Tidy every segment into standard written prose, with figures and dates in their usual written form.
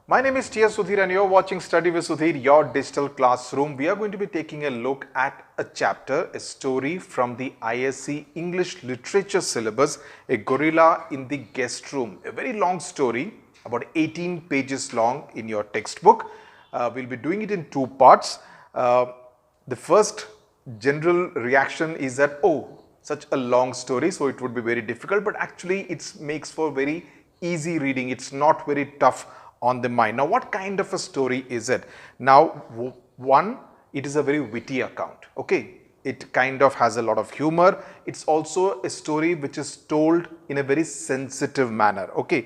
My name is Sudhir and you're watching Study with Sudhir, your digital classroom. We are going to be taking a look at a chapter, a story from the ISC English Literature syllabus, A Gorilla in the Guest Room. A very long story, about 18 pages long in your textbook. We'll be doing it in two parts. The first general reaction is that, oh, such a long story, so it would be very difficult, but actually it makes for very easy reading. It's not very tough on the mind. Now, what kind of a story is it? Now, one, it is a very witty account. Okay, it kind of has a lot of humor. It's also a story which is told in a very sensitive manner. Okay,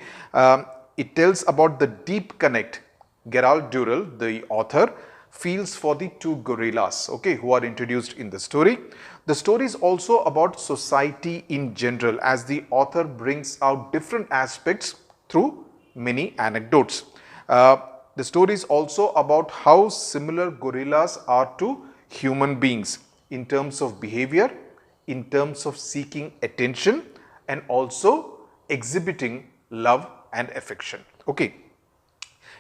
it tells about the deep connect Gerald Dural, the author, feels for the two gorillas, okay, who are introduced in the story. The story is also about society in general, as the author brings out different aspects through many anecdotes. The story is also about how similar gorillas are to human beings in terms of behavior, in terms of seeking attention, and also exhibiting love and affection. Okay.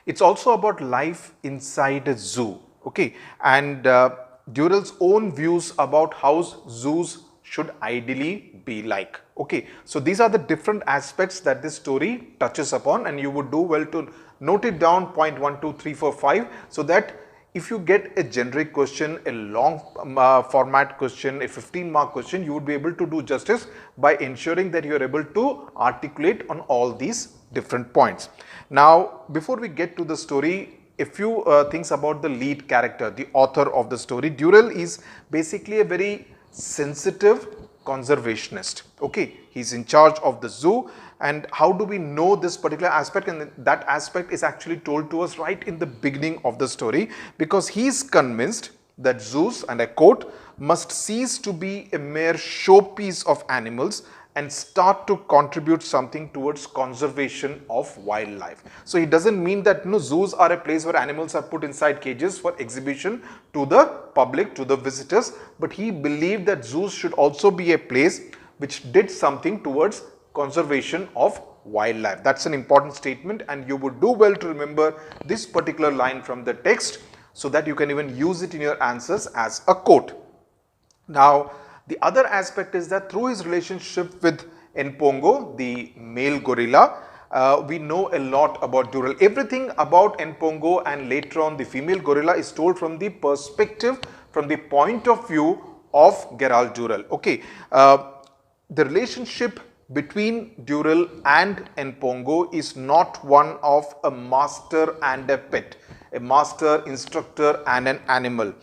It's also about life inside a zoo. Okay. And Dural's own views about how zoos should ideally be like. Okay, so these are the different aspects that this story touches upon, and you would do well to note it down, point 1, 2, 3, 4, 5, so that if you get a generic question, a long format question, a 15-mark question, you would be able to do justice by ensuring that you are able to articulate on all these different points. Now, before we get to the story, a few things about the lead character, the author of the story. Dural is basically a very sensitive conservationist. Okay, he's in charge of the zoo, and how do we know this particular aspect? And that aspect is actually told to us right in the beginning of the story, because he's convinced that zoos, and I quote, must cease to be a mere showpiece of animals and start to contribute something towards conservation of wildlife. So he doesn't mean that zoos are a place where animals are put inside cages for exhibition to the public, to the visitors, but he believed that zoos should also be a place which did something towards conservation of wildlife. That's an important statement, and you would do well to remember this particular line from the text so that you can even use it in your answers as a quote. Now, the other aspect is that through his relationship with N Pongo, the male gorilla, we know a lot about Dural. Everything about N Pongo and later on the female gorilla is told from the perspective, from the point of view of Gerald Dural. Okay, the relationship between Dural and N Pongo is not one of a master and a pet, a master, instructor and an animal.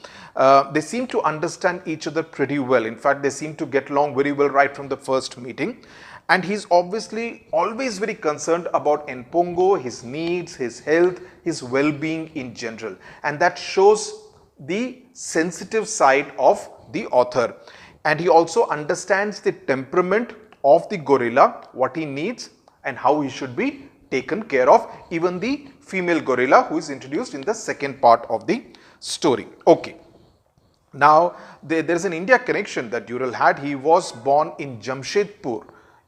They seem to understand each other pretty well. In fact, they seem to get along very well right from the first meeting. And he's obviously always very concerned about N Pongo, his needs, his health, his well-being in general. And that shows the sensitive side of the author. And he also understands the temperament of the gorilla, what he needs and how he should be taken care of, even the female gorilla who is introduced in the second part of the story. Okay. Now, there is an India connection that Dural had. He was born in Jamshedpur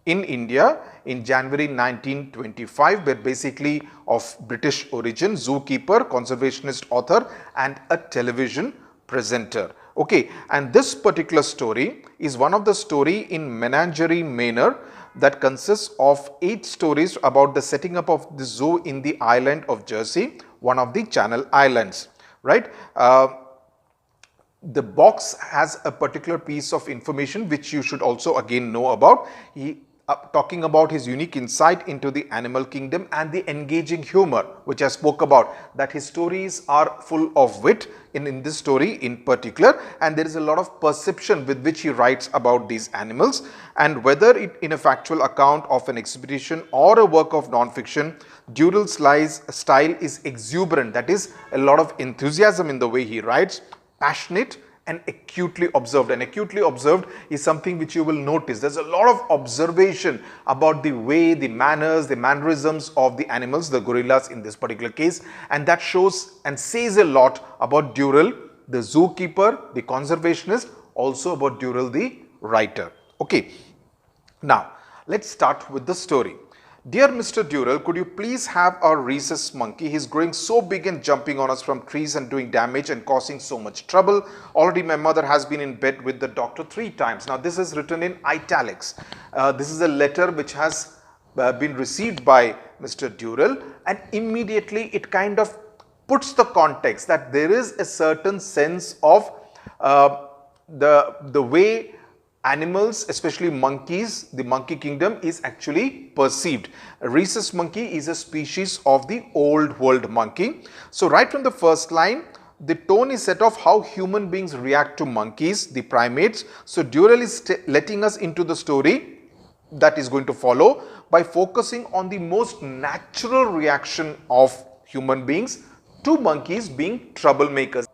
in India in January 1925, but basically of British origin, zookeeper, conservationist author and a television presenter. Okay, and this particular story is one of the story in menagerie manner that consists of 8 stories about the setting up of the zoo in the island of Jersey, one of the Channel Islands, right? The box has a particular piece of information which you should also again know about. He talking about his unique insight into the animal kingdom and the engaging humor which I spoke about, that his stories are full of wit in this story in particular, and there is a lot of perception with which he writes about these animals, and whether it in a factual account of an expedition or a work of non-fiction, Dural's style is exuberant, that is a lot of enthusiasm in the way he writes, passionate and acutely observed. And acutely observed is something which you will notice. There's a lot of observation about the way, the manners, the mannerisms of the animals, the gorillas in this particular case, and that shows and says a lot about Dural, the zookeeper, the conservationist, also about Dural, the writer. Okay. Now, let's start with the story. Dear Mr. Dural, could you please have our rhesus monkey? He's growing so big and jumping on us from trees and doing damage and causing so much trouble. Already my mother has been in bed with the doctor 3 times. Now this is written in italics. This is a letter which has been received by Mr. Dural, and immediately it kind of puts the context that there is a certain sense of the way animals, especially monkeys, the monkey kingdom is actually perceived. A rhesus monkey is a species of the old world monkey. So right from the first line, the tone is set of how human beings react to monkeys, the primates. So Dural is letting us into the story that is going to follow by focusing on the most natural reaction of human beings to monkeys being troublemakers.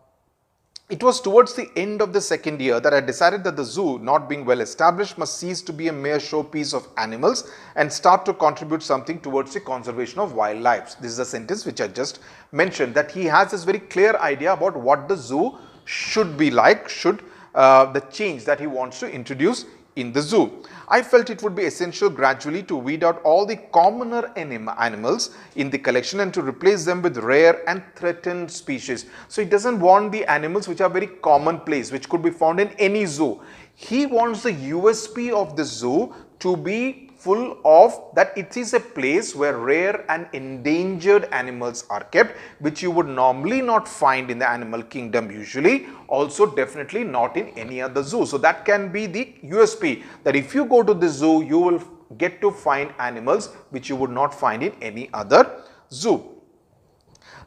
It was towards the end of the second year that I decided that the zoo, not being well established, must cease to be a mere showpiece of animals and start to contribute something towards the conservation of wildlife. This is a sentence which I just mentioned, that he has this very clear idea about what the zoo should be like, the change that he wants to introduce in the zoo. I felt it would be essential gradually to weed out all the commoner animals in the collection and to replace them with rare and threatened species. So he doesn't want the animals which are very commonplace, which could be found in any zoo. He wants the USP of the zoo to be full of that it is a place where rare and endangered animals are kept, which you would normally not find in the animal kingdom usually, also definitely not in any other zoo. So that can be the USP, that if you go to the zoo, you will get to find animals which you would not find in any other zoo.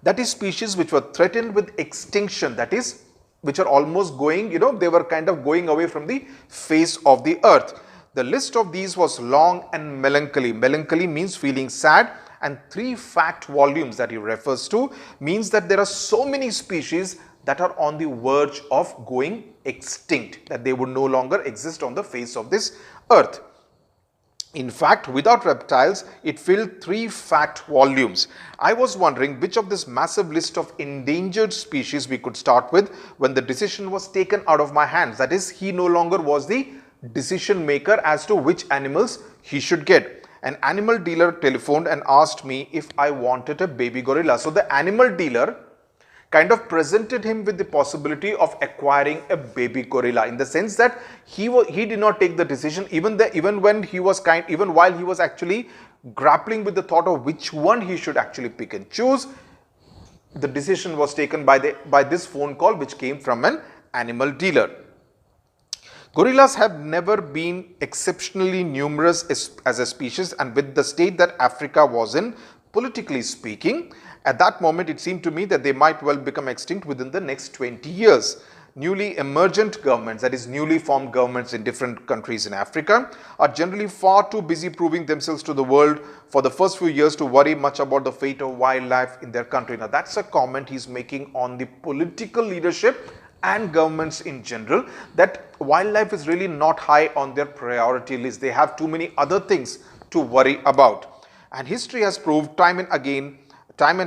That is species which were threatened with extinction, that is which are almost going, they were kind of going away from the face of the earth. The list of these was long and melancholy. Melancholy means feeling sad, and 3 fact volumes that he refers to means that there are so many species that are on the verge of going extinct, that they would no longer exist on the face of this earth. In fact, without reptiles, it filled 3 fact volumes. I was wondering which of this massive list of endangered species we could start with when the decision was taken out of my hands. That is, he no longer was the decision maker as to which animals he should get. An animal dealer telephoned and asked me if I wanted a baby gorilla. So the animal dealer kind of presented him with the possibility of acquiring a baby gorilla, in the sense that he did not take the decision even while he was actually grappling with the thought of which one he should actually pick and choose. The decision was taken by this phone call which came from an animal dealer. Gorillas have never been exceptionally numerous as a species, and with the state that Africa was in, politically speaking, at that moment it seemed to me that they might well become extinct within the next 20 years. Newly emergent governments, that is newly formed governments in different countries in Africa, are generally far too busy proving themselves to the world for the first few years to worry much about the fate of wildlife in their country. Now that's a comment he's making on the political leadership and governments in general, that wildlife is really not high on their priority list. They have too many other things to worry about. And history has proved time and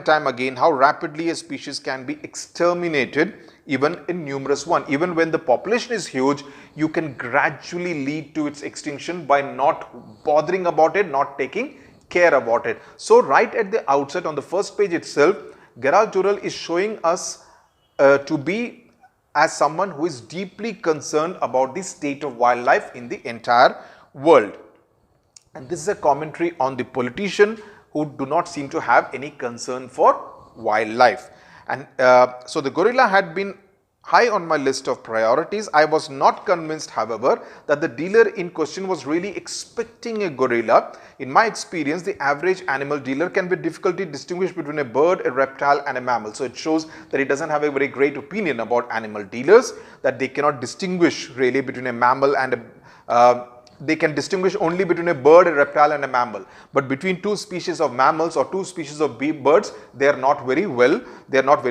time again how rapidly a species can be exterminated, even in numerous one. Even when the population is huge, you can gradually lead to its extinction by not bothering about it, not taking care about it. So right at the outset, on the first page itself, Gerald Dural is showing us to be as someone who is deeply concerned about the state of wildlife in the entire world. And this is a commentary on the politician who do not seem to have any concern for wildlife. And so the gorilla had been high on my list of priorities. I was not convinced, however, that the dealer in question was really expecting a gorilla. In my experience, the average animal dealer can with difficulty distinguish between a bird, a reptile and a mammal. So it shows that he doesn't have a very great opinion about animal dealers, that they cannot distinguish really between a mammal and they can distinguish only between a bird, a reptile and a mammal. But between 2 species of mammals or 2 species of birds, they are not very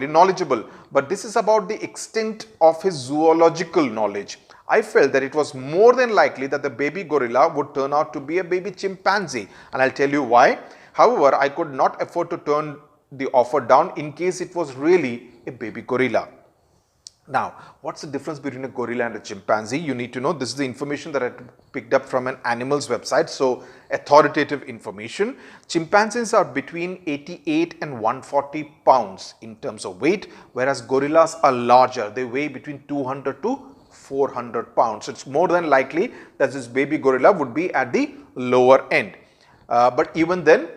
knowledgeable. But this is about the extent of his zoological knowledge. I felt that it was more than likely that the baby gorilla would turn out to be a baby chimpanzee, and I'll tell you why. However, I could not afford to turn the offer down in case it was really a baby gorilla. Now, what's the difference between a gorilla and a chimpanzee? You need to know. This is the information that I picked up from an animal's website. So, authoritative information. Chimpanzees are between 88 and 140 pounds in terms of weight, whereas gorillas are larger. They weigh between 200 to 400 pounds. So, it's more than likely that this baby gorilla would be at the lower end. But even then,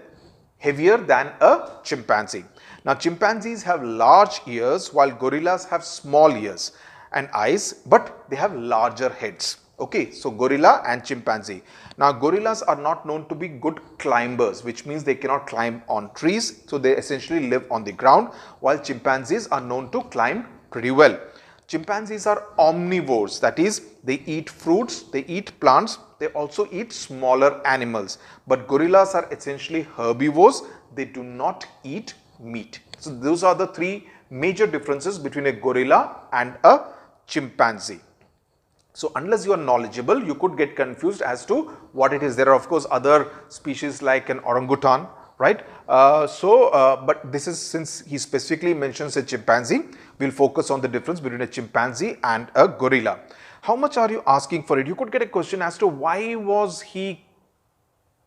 heavier than a chimpanzee. Now, chimpanzees have large ears while gorillas have small ears and eyes, but they have larger heads. Okay, so gorilla and chimpanzee. Now, gorillas are not known to be good climbers, which means they cannot climb on trees. So, they essentially live on the ground, while chimpanzees are known to climb pretty well. Chimpanzees are omnivores, that is, they eat fruits, they eat plants, they also eat smaller animals. But gorillas are essentially herbivores, they do not eat meat. So, those are the three major differences between a gorilla and a chimpanzee. So, unless you are knowledgeable, you could get confused as to what it is. There are of course other species like an orangutan, right? But this is, since he specifically mentions a chimpanzee, we will focus on the difference between a chimpanzee and a gorilla. How much are you asking for it? You could get a question as to why was he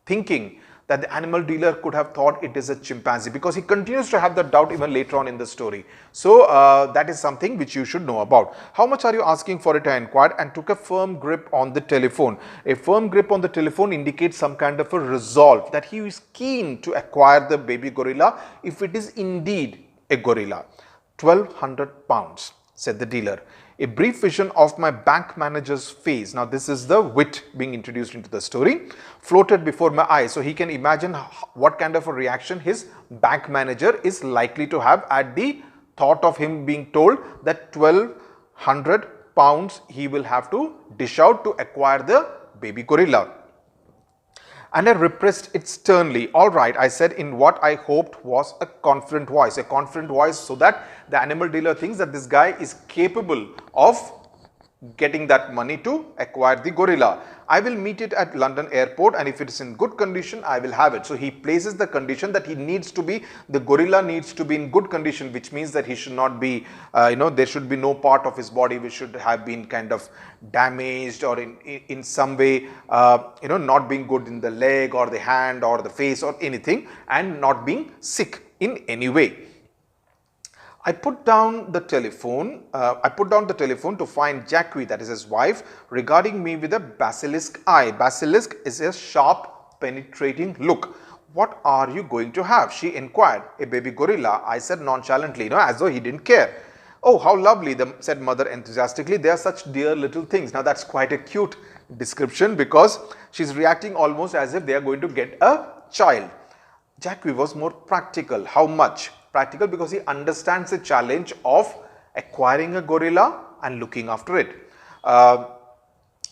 thinking that the animal dealer could have thought it is a chimpanzee, because he continues to have that doubt even later on in the story. So, that is something which you should know about. How much are you asking for it? I inquired and took a firm grip on the telephone. A firm grip on the telephone indicates some kind of a resolve that he is keen to acquire the baby gorilla if it is indeed a gorilla. 1200 pounds, said the dealer. A brief vision of my bank manager's face, now this is the wit being introduced into the story, floated before my eyes. So, he can imagine what kind of a reaction his bank manager is likely to have at the thought of him being told that 1200 pounds he will have to dish out to acquire the baby gorilla. And I repressed it sternly. All right, I said in what I hoped was a confident voice. So that the animal dealer thinks that this guy is capable of getting that money to acquire the gorilla. I will meet it at London airport, and if it is in good condition, I will have it. So, he places the condition that the gorilla needs to be in good condition, which means that he should not be, there should be no part of his body which should have been kind of damaged or in some way, not being good in the leg or the hand or the face or anything, and not being sick in any way. I put down the telephone to find Jackie, that is his wife, regarding me with a basilisk eye. Basilisk is a sharp, penetrating look. What are you going to have? She inquired. A baby gorilla, I said nonchalantly, as though he didn't care. Oh, how lovely, said mother enthusiastically. They are such dear little things. Now, that's quite a cute description, because she's reacting almost as if they are going to get a child. Jackie was more practical. How much? Practical because he understands the challenge of acquiring a gorilla and looking after it.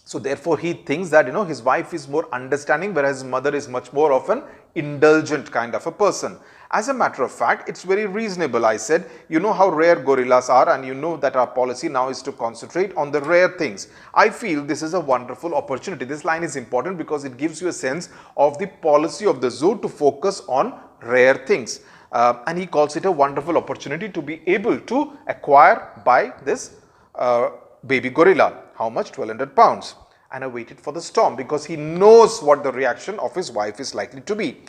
So, therefore, he thinks that his wife is more understanding, whereas his mother is much more of an indulgent kind of a person. As a matter of fact, it's very reasonable, I said. You know how rare gorillas are, and you know that our policy now is to concentrate on the rare things. I feel this is a wonderful opportunity. This line is important because it gives you a sense of the policy of the zoo to focus on rare things. And he calls it a wonderful opportunity to be able to acquire by this baby gorilla. How much? 1200 pounds. And I waited for the storm because he knows what the reaction of his wife is likely to be.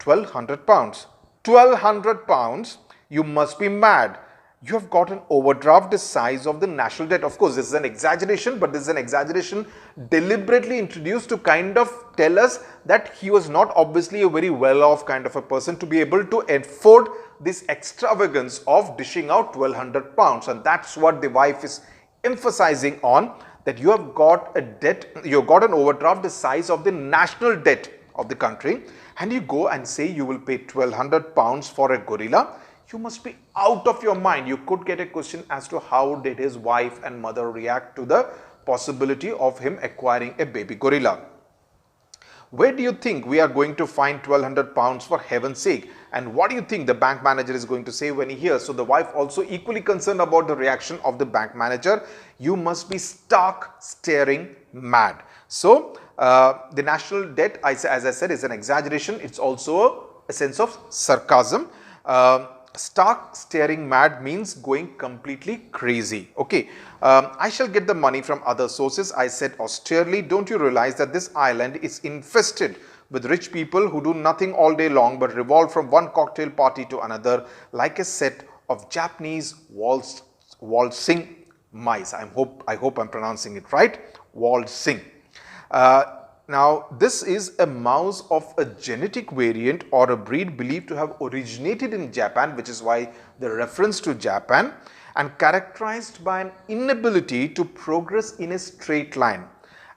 1200 pounds. 1200 pounds? You must be mad. You have got an overdraft the size of the national debt. Of course, this is an exaggeration, but this is an exaggeration deliberately introduced to kind of tell us that he was not obviously a very well-off kind of a person to be able to afford this extravagance of dishing out 1200 pounds. And that's what the wife is emphasizing on, that you have got a debt, you have got an overdraft the size of the national debt of the country, and you go and say you will pay 1200 pounds for a gorilla. You must be out of your mind. You could get a question as to how did his wife and mother react to the possibility of him acquiring a baby gorilla. Where do you think we are going to find 1200 pounds, for heaven's sake? And what do you think the bank manager is going to say when he hears? So, the wife also equally concerned about the reaction of the bank manager. You must be stark, staring mad. So, the national debt, as I said, is an exaggeration. It's also a sense of sarcasm. Stark staring mad means going completely crazy. Okay, I shall get the money from other sources, I said austerely. Don't you realize that this island is infested with rich people who do nothing all day long but revolve from one cocktail party to another like a set of Japanese waltzing mice. I hope I'm pronouncing it right. Waltzing. Now, this is a mouse of a genetic variant or a breed believed to have originated in Japan, which is why the reference to Japan, and characterized by an inability to progress in a straight line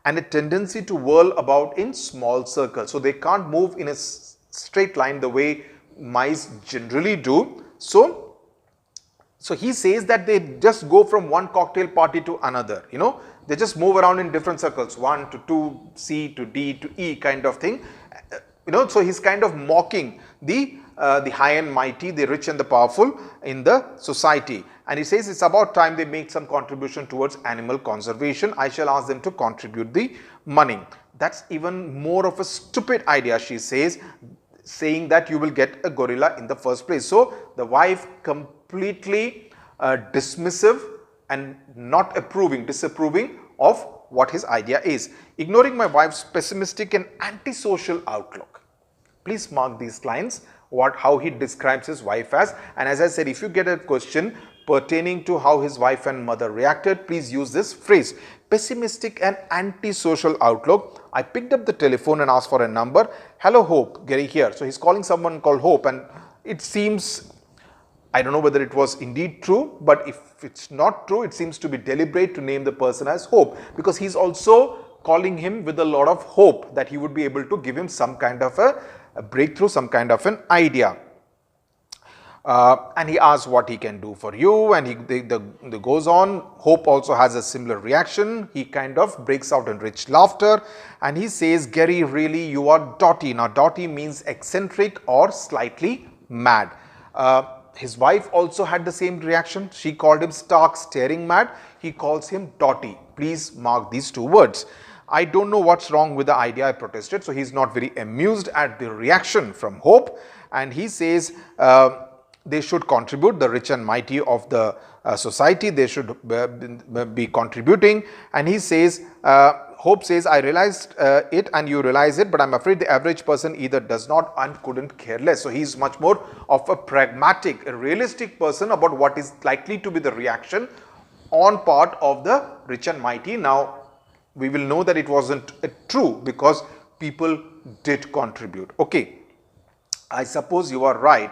and a tendency to whirl about in small circles. So, they can't move in a straight line the way mice generally do. So he says that they just go from one cocktail party to another, they just move around in different circles, 1 to 2, C to D to E kind of thing. So he's kind of mocking the high and mighty, the rich and the powerful in the society. And he says it's about time they make some contribution towards animal conservation. I shall ask them to contribute the money. That's even more of a stupid idea, she says, saying that you will get a gorilla in the first place. So the wife completely dismissive and not disapproving of what his idea is. Ignoring my wife's pessimistic and antisocial outlook. Please mark these lines, how he describes his wife as. And as I said, if you get a question pertaining to how his wife and mother reacted, please use this phrase, pessimistic and antisocial outlook. I picked up the telephone and asked for a number. Hello, Hope, Gary here. So he's calling someone called Hope, and it seems, I don't know whether it was indeed true, but if it's not true, it seems to be deliberate to name the person as Hope, because he's also calling him with a lot of hope that he would be able to give him some kind of a breakthrough, some kind of an idea. And he asks what he can do for you, and the goes on. Hope also has a similar reaction. He kind of breaks out in rich laughter, and he says, Gary, really, you are Dotty. Now, Dotty means eccentric or slightly mad. His wife also had the same reaction. She called him stark staring mad. He calls him Dotty. Please mark these two words. I don't know what's wrong with the idea, I protested. So he's not very amused at the reaction from Hope, and he says they should contribute, the rich and mighty of the society, they should be contributing. And he says, Hope says, I realized it and you realize it, but I'm afraid the average person either does not and couldn't care less. So he's much more of a pragmatic, a realistic person about what is likely to be the reaction on part of the rich and mighty. Now, we will know that it wasn't true because people did contribute. Okay. I suppose you are right,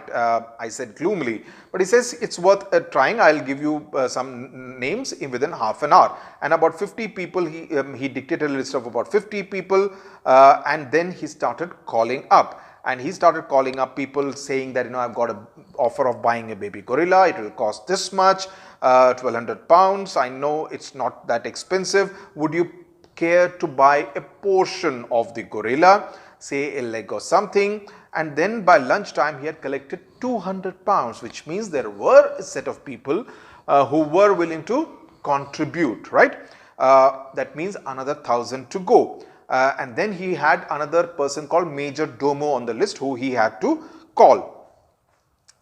I said gloomily, but he says it's worth trying. I'll give you some names within half an hour. And about 50 people, he dictated a list of about 50 people, and then he started calling up. And he started calling up people saying that, I've got an offer of buying a baby gorilla. It will cost this much, 1,200 pounds. I know it's not that expensive. Would you care to buy a portion of the gorilla, say a leg or something? And then by lunchtime, he had collected 200 pounds, which means there were a set of people who were willing to contribute, right? That means another 1,000 to go. And then he had another person called Major Domo on the list who he had to call.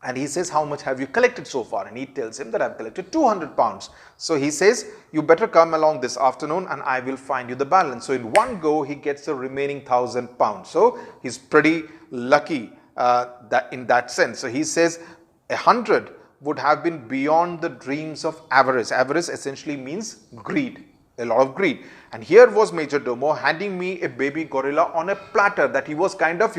And he says, how much have you collected so far? And he tells him that I've collected 200 pounds. So he says, you better come along this afternoon and I will find you the balance. So in one go, he gets the remaining 1,000 pounds. So he's pretty lucky that in that sense. So he says 100 would have been beyond the dreams of avarice. Avarice essentially means greed, a lot of greed. And here was Major Domo handing me a baby gorilla on a platter that he was kind of,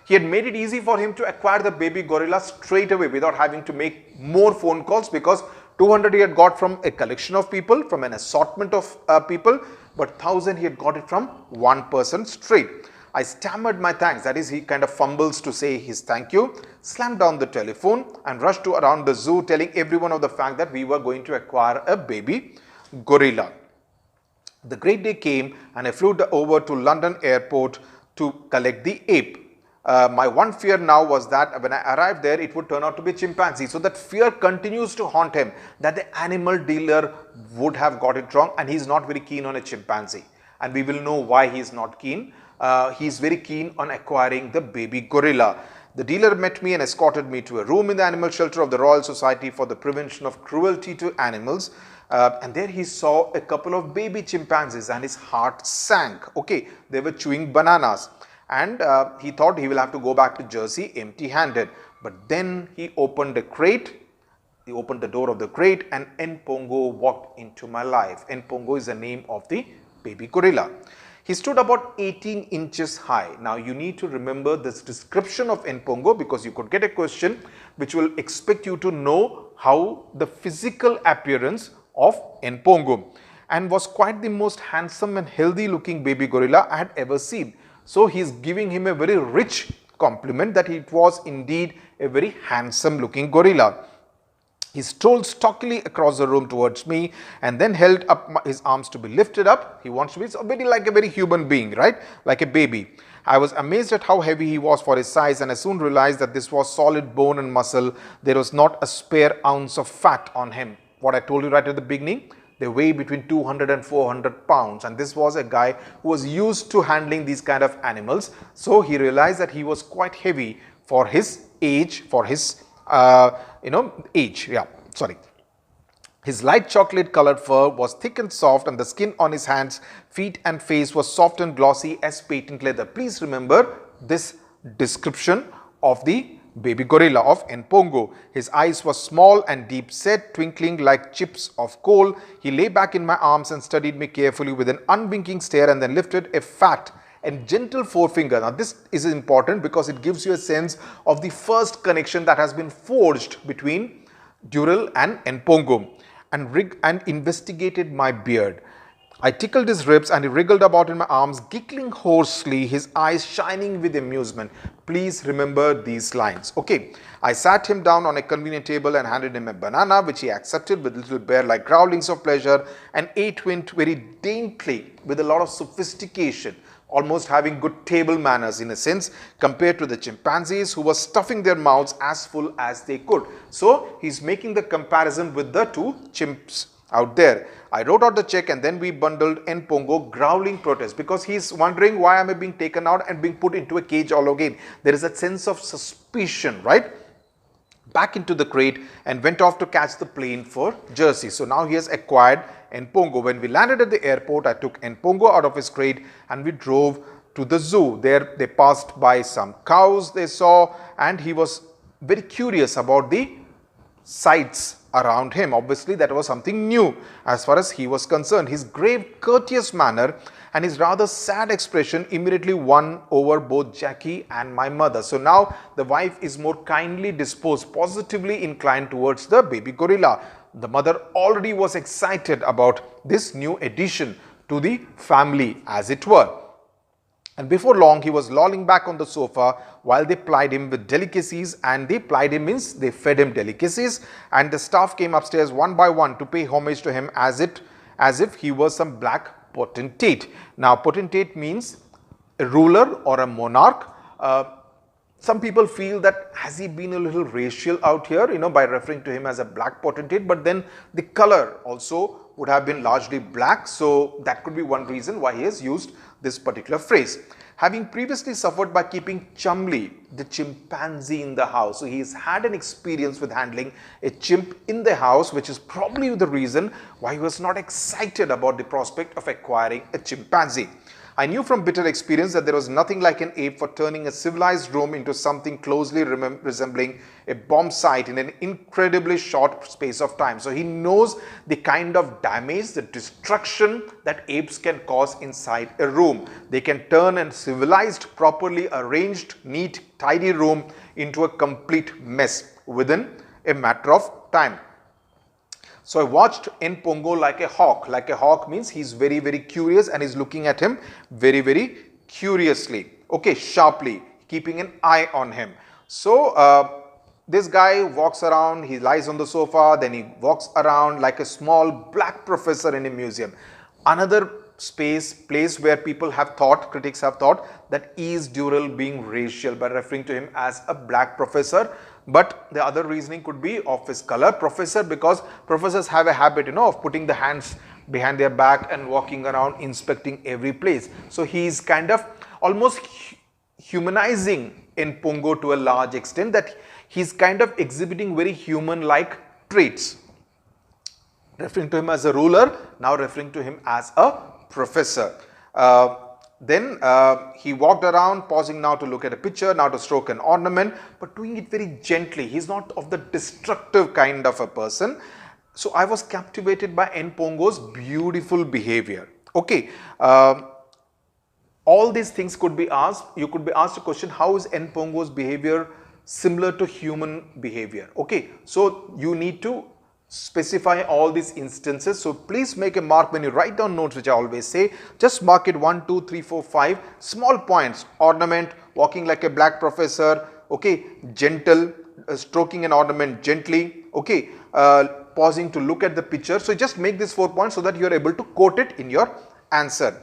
he had made it easy for him to acquire the baby gorilla straight away without having to make more phone calls, because 200 he had got from a collection of people, from an assortment of people, but 1,000 he had got it from one person straight. I stammered my thanks, that is, he kind of fumbles to say his thank you, slammed down the telephone and rushed to around the zoo telling everyone of the fact that we were going to acquire a baby gorilla. The great day came and I flew over to London airport to collect the ape. My one fear now was that when I arrived there, it would turn out to be a chimpanzee. So that fear continues to haunt him, that the animal dealer would have got it wrong and he's not very keen on a chimpanzee. And we will know why he's not keen. He's very keen on acquiring the baby gorilla. The dealer met me and escorted me to a room in the animal shelter of the Royal Society for the Prevention of Cruelty to Animals. And there he saw a couple of baby chimpanzees and his heart sank. Okay, they were chewing bananas. And he thought he will have to go back to Jersey empty-handed. But then he opened a crate. He opened the door of the crate and N Pongo walked into my life. N Pongo is the name of the baby gorilla. He stood about 18 inches high. Now you need to remember this description of N Pongo because you could get a question which will expect you to know how the physical appearance of N Pongo, and was quite the most handsome and healthy looking baby gorilla I had ever seen. So he is giving him a very rich compliment that it was indeed a very handsome looking gorilla. He strolled stockily across the room towards me and then held up his arms to be lifted up. He wants to be very like a very human being, right? Like a baby. I was amazed at how heavy he was for his size, and I soon realized that this was solid bone and muscle. There was not a spare ounce of fat on him. What I told you right at the beginning, they weigh between 200 and 400 pounds. And this was a guy who was used to handling these kind of animals. So he realized that he was quite heavy for his age, for his age. Yeah, sorry. His light chocolate colored fur was thick and soft, and the skin on his hands, feet and face was soft and glossy as patent leather. Please remember this description of the baby gorilla of N Pongo. His eyes were small and deep set, twinkling like chips of coal. He lay back in my arms and studied me carefully with an unwinking stare, and then lifted a fat and gentle forefinger. Now this is important because it gives you a sense of the first connection that has been forged between Dural and N Pongo, and investigated my beard. I tickled his ribs and he wriggled about in my arms, giggling hoarsely, his eyes shining with amusement. Please remember these lines. Okay, I sat him down on a convenient table and handed him a banana, which he accepted with little bear-like growlings of pleasure, and ate it very daintily with a lot of sophistication, almost having good table manners in a sense, compared to the chimpanzees who were stuffing their mouths as full as they could. So he's making the comparison with the two chimps out there. I wrote out the check and then we bundled N Pongo, growling protest because he's wondering why am I being taken out and being put into a cage all again. There is a sense of suspicion, right? Back into the crate and went off to catch the plane for Jersey. So now he has acquired N Pongo. When we landed at the airport, I took N Pongo out of his crate and we drove to the zoo. There they passed by some cows they saw, and he was very curious about the sights around him. Obviously that was something new as far as he was concerned. His grave, courteous manner and his rather sad expression immediately won over both Jackie and my mother. So now the wife is more kindly disposed, positively inclined towards the baby gorilla. The mother already was excited about this new addition to the family, as it were. And before long, he was lolling back on the sofa while they plied him with delicacies. And they plied him means they fed him delicacies. And the staff came upstairs one by one to pay homage to him as if he was some black potentate. Now, potentate means a ruler or a monarch. Some people feel that has he been a little racial out here, by referring to him as a black potentate, but then the color also would have been largely black. So that could be one reason why he has used this particular phrase. Having previously suffered by keeping Chumley, the chimpanzee, in the house. So he has had an experience with handling a chimp in the house, which is probably the reason why he was not excited about the prospect of acquiring a chimpanzee. I knew from bitter experience that there was nothing like an ape for turning a civilized room into something closely resembling a bomb site in an incredibly short space of time. So he knows the kind of damage, the destruction that apes can cause inside a room. They can turn a civilized, properly arranged, neat, tidy room into a complete mess within a matter of time. So I watched N Pongo like a hawk. Like a hawk means he's very, very curious and he's looking at him very, very curiously. Okay, sharply, keeping an eye on him. So this guy walks around, he lies on the sofa, then he walks around like a small black professor in a museum. Another place where people have thought, critics have thought, that is Dural being racial by referring to him as a black professor. But the other reasoning could be of his color, professor, because professors have a habit, of putting the hands behind their back and walking around inspecting every place. So he is kind of almost humanizing N Pongo to a large extent, that he's kind of exhibiting very human-like traits. Referring to him as a ruler, now referring to him as a professor. Then he walked around, pausing now to look at a picture, now to stroke an ornament, but doing it very gently. He's not of the destructive kind of a person. So I was captivated by N Pongo's beautiful behavior. Okay. All these things could be asked. You could be asked a question, how is N Pongo's behavior similar to human behavior? Okay. So you need to specify all these instances. So please make a mark when you write down notes, which I always say. Just mark it 1, 2, 3, 4, 5 small points. Ornament, walking like a black professor. Okay. Gentle, stroking an ornament gently. Okay. Pausing to look at the picture. So just make these 4 points so that you are able to quote it in your answer.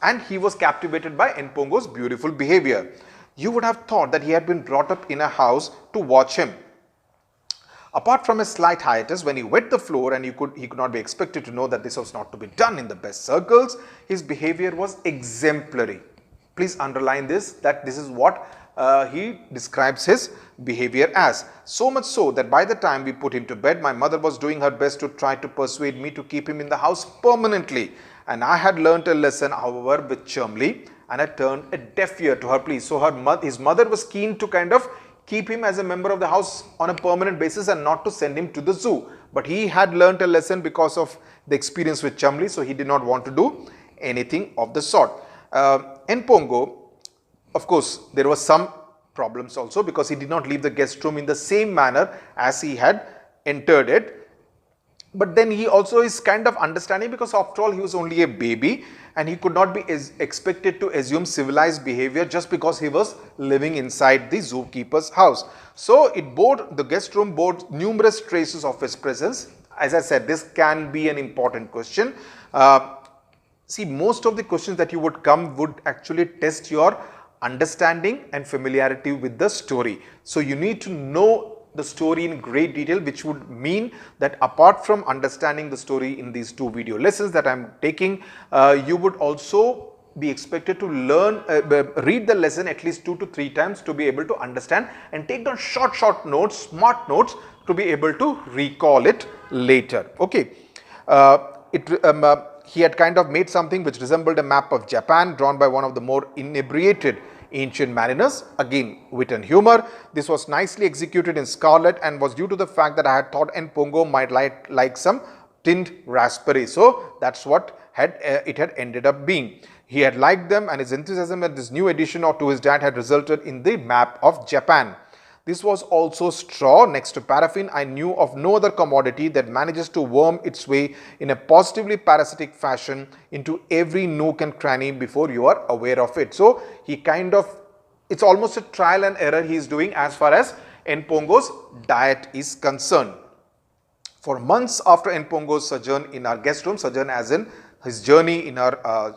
And he was captivated by N Pongo's beautiful behavior. You would have thought that he had been brought up in a house to watch him. Apart from a slight hiatus when he wet the floor, and he could not be expected to know that this was not to be done in the best circles, his behavior was exemplary. Please underline this, that this is what he describes his behavior as. So much so that by the time we put him to bed, my mother was doing her best to try to persuade me to keep him in the house permanently. And I had learnt a lesson, however, with Chumley, and I turned a deaf ear to her plea. So his mother was keen to kind of keep him as a member of the house on a permanent basis and not to send him to the zoo. But he had learnt a lesson because of the experience with Chumley, so he did not want to do anything of the sort. N Pongo, of course, there was some problems also because he did not leave the guest room in the same manner as he had entered it. But then he also is kind of understanding, because after all he was only a baby and he could not be expected to assume civilized behavior just because he was living inside the zookeeper's house. So the guest room bore numerous traces of his presence. As I said, this can be an important question. See, most of the questions that you would come would actually test your understanding and familiarity with the story. So you need to know the story in great detail, which would mean that apart from understanding the story in these 2 video lessons that I am taking, you would also be expected to read the lesson at least 2 to 3 times to be able to understand, and take down short notes, smart notes, to be able to recall it later. Okay. He had kind of made something which resembled a map of Japan drawn by one of the more inebriated ancient mariners. Again, wit and humor. This was nicely executed in scarlet and was due to the fact that I had thought N Pongo might like some tinned raspberry. So that's what it had ended up being. He had liked them, and his enthusiasm at this new addition to his diet had resulted in the map of Japan. This was also straw. Next to paraffin, I knew of no other commodity that manages to worm its way in a positively parasitic fashion into every nook and cranny before you are aware of it. So he kind of, it's almost a trial and error he is doing as far as N Pongo's diet is concerned. For months after N Pongo's sojourn in our guest room, sojourn as in his journey in our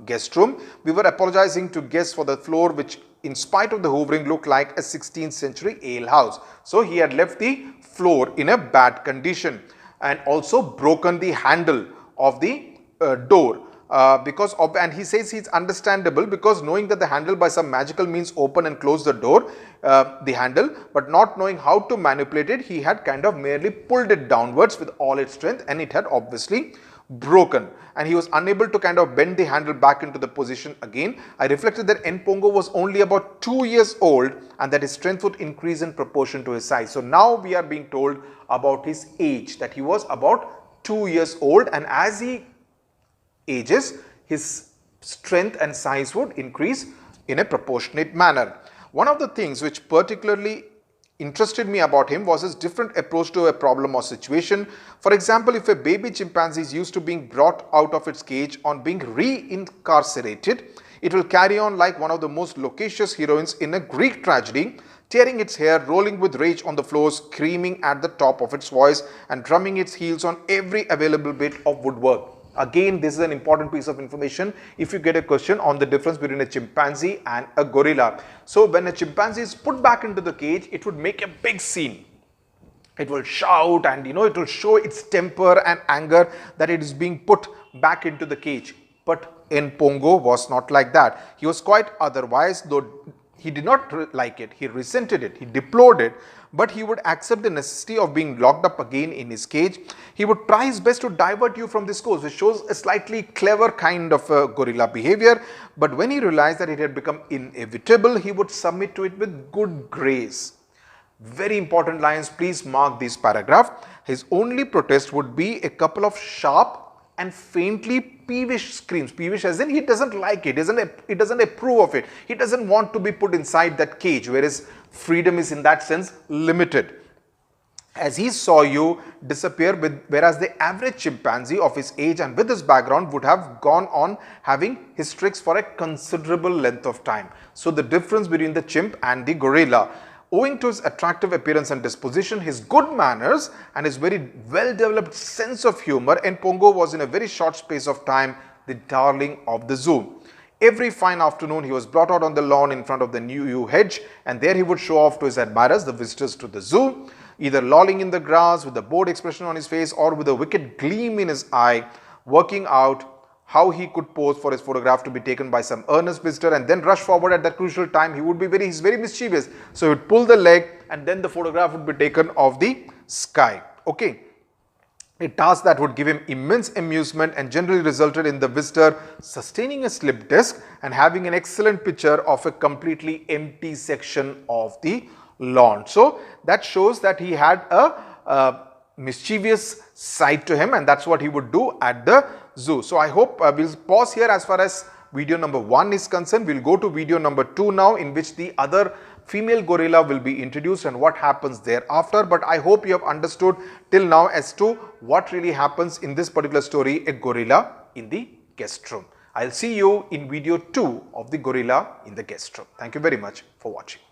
guest room, we were apologizing to guests for the floor, which in spite of the hoovering looked like a 16th century ale house. So he had left the floor in a bad condition and also broken the handle of the door. And he says it's understandable, because knowing that the handle by some magical means open and close the door, the handle, but not knowing how to manipulate it, he had kind of merely pulled it downwards with all its strength, and it had obviously broken, and he was unable to kind of bend the handle back into the position again. I reflected that N Pongo was only about 2 years old and that his strength would increase in proportion to his size. So now we are being told about his age, that he was about 2 years old, and as he ages, his strength and size would increase in a proportionate manner. One of the things which particularly interested me about him was his different approach to a problem or situation. For example, if a baby chimpanzee is used to being brought out of its cage on being reincarcerated, it will carry on like one of the most loquacious heroines in a Greek tragedy, tearing its hair, rolling with rage on the floor, screaming at the top of its voice, and drumming its heels on every available bit of woodwork. Again, this is an important piece of information if you get a question on the difference between a chimpanzee and a gorilla. So when a chimpanzee is put back into the cage, it would make a big scene. It will shout, and it will show its temper and anger that it is being put back into the cage. But N Pongo was not like that. He was quite otherwise, though He did not like it, he resented it, he deplored it, but he would accept the necessity of being locked up again in his cage. He would try his best to divert you from this course, which shows a slightly clever kind of gorilla behavior. But when he realized that it had become inevitable, he would submit to it with good grace. Very important lines, please mark this paragraph. His only protest would be a couple of sharp and faintly peevish screams. Peevish as in he doesn't like it, he doesn't approve of it, he doesn't want to be put inside that cage, whereas freedom is in that sense limited. As he saw you disappear, whereas the average chimpanzee of his age and with his background would have gone on having his tricks for a considerable length of time. So the difference between the chimp and the gorilla, owing to his attractive appearance and disposition, his good manners and his very well-developed sense of humor, N Pongo was in a very short space of time the darling of the zoo. Every fine afternoon he was brought out on the lawn in front of the new yew hedge, and there he would show off to his admirers, the visitors to the zoo, either lolling in the grass with a bored expression on his face or with a wicked gleam in his eye, working out how he could pose for his photograph to be taken by some earnest visitor and then rush forward at that crucial time. He would be he's very mischievous. So he would pull the leg and then the photograph would be taken of the sky. Okay. A task that would give him immense amusement and generally resulted in the visitor sustaining a slip disc and having an excellent picture of a completely empty section of the lawn. So that shows that he had a mischievous side to him, and that's what he would do at the zoo. So I hope we'll pause here as far as video number 1 is concerned. We'll go to video number 2 now, in which the other female gorilla will be introduced and what happens thereafter. But I hope you have understood till now as to what really happens in this particular story, a gorilla in the guest room. I'll see you in video 2 of the gorilla in the guest room. Thank you very much for watching.